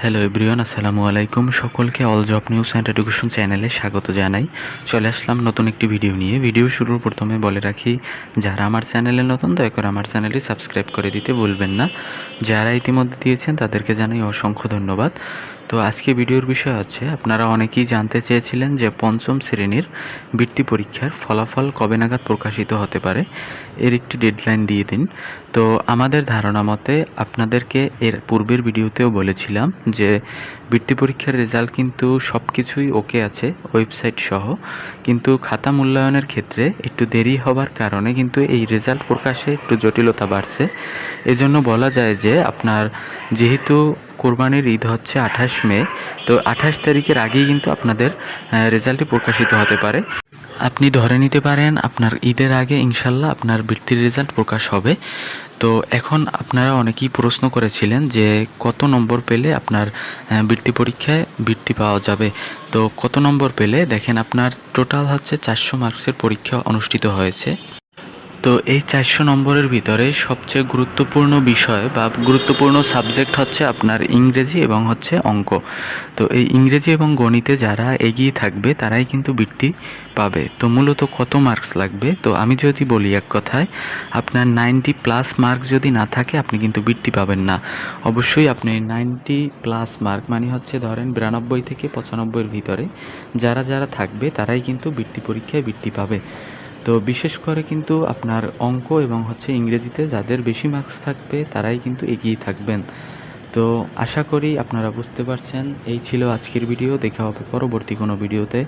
Hello everyone, আসসালামু আলাইকুম। সকলকে all job news and education চ্যানেলে স্বাগত জানাই। চলে আসলাম নতুন একটি ভিডিও নিয়ে। ভিডিও শুরুর প্রথমে বলে রাখি, যারা আমার চ্যানেলে নতুন দয়া করে আমার চ্যানেলটি সাবস্ক্রাইব করে দিতে ভুলবেন না। যারা ইতিমধ্যে দিয়েছেন তাদেরকে জানাই অসংখ্য ধন্যবাদ। তো আজকে ভিডিওর বিষয় হচ্ছে, আপনারা অনেকেই জানতে চেয়েছিলেন যে পঞ্চম শ্রেণীর বৃত্তি পরীক্ষার ফলাফল কবে নাগাদ প্রকাশিত হতে পারে, এর একটি ডেডলাইন দিয়ে দিন। তো আমাদের ধারণা মতে আপনাদেরকে এর পূর্বের ভিডিওতেও বলেছিলাম যে বৃত্তি পরীক্ষার রেজাল্ট কিন্তু সব কিছুই ওকে আছে ওয়েবসাইট সহ, কিন্তু খাতা মূল্যায়নের ক্ষেত্রে একটু দেরি হবার কারণে কিন্তু এই রেজাল্ট প্রকাশে একটু জটিলতা বাড়ছে। এজন্য বলা যায় যে আপনার যেহেতু কোরবানির ঈদ হচ্ছে 28 মে, তো 28 তারিখের আগেই কিন্তু আপনাদের রেজাল্টটি প্রকাশিত হতে পারে। আপনি ধরে নিতে পারেন আপনার ঈদের আগে ইনশাল্লাহ আপনার বৃত্তির রেজাল্ট প্রকাশ হবে। তো এখন আপনারা অনেকেই প্রশ্ন করেছিলেন যে কত নম্বর পেলে আপনার বৃত্তি পরীক্ষায় বৃত্তি পাওয়া যাবে। তো কত নম্বর পেলে, দেখেন আপনার টোটাল হচ্ছে 400 মার্কসের পরীক্ষা অনুষ্ঠিত হয়েছে। তো এই 400 নম্বরের ভিতরে সবচেয়ে গুরুত্বপূর্ণ বিষয় বা গুরুত্বপূর্ণ সাবজেক্ট হচ্ছে আপনার ইংরেজি এবং হচ্ছে অঙ্ক। তো এই ইংরেজি এবং গণিতে যারা এগিয়ে থাকবে তারাই কিন্তু বৃত্তি পাবে। তো মূলত কত মার্কস লাগবে, তো আমি যদি বলি এক কথায়, আপনার 90+ মার্ক যদি না থাকে আপনি কিন্তু বৃত্তি পাবেন না। অবশ্যই আপনি 90+ মার্ক মানে হচ্ছে ধরেন 92 থেকে 95-এর ভিতরে যারা যারা থাকবে তারাই কিন্তু বৃত্তি পরীক্ষায় বৃত্তি পাবে। তো বিশেষ করে কিন্তু আপনার অঙ্ক এবং হচ্ছে ইংরেজিতে যাদের বেশি মার্কস থাকবে তারাই কিন্তু এগিয়ে থাকবেন। তো আশা করি আপনারা বুঝতে পারছেন। এই ছিল আজকের ভিডিও। দেখা হবে পরবর্তী কোনো ভিডিওতে।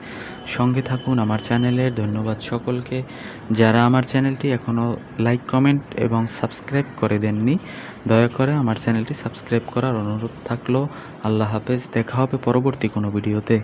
সঙ্গে থাকুন আমার চ্যানেলের। ধন্যবাদ সকলকে। যারা আমার চ্যানেলটি এখনও লাইক, কমেন্ট এবং সাবস্ক্রাইব করে দেননি, দয়া করে আমার চ্যানেলটি সাবস্ক্রাইব করার অনুরোধ থাকলো। আল্লাহ হাফেজ। দেখা হবে পরবর্তী কোনো ভিডিওতে।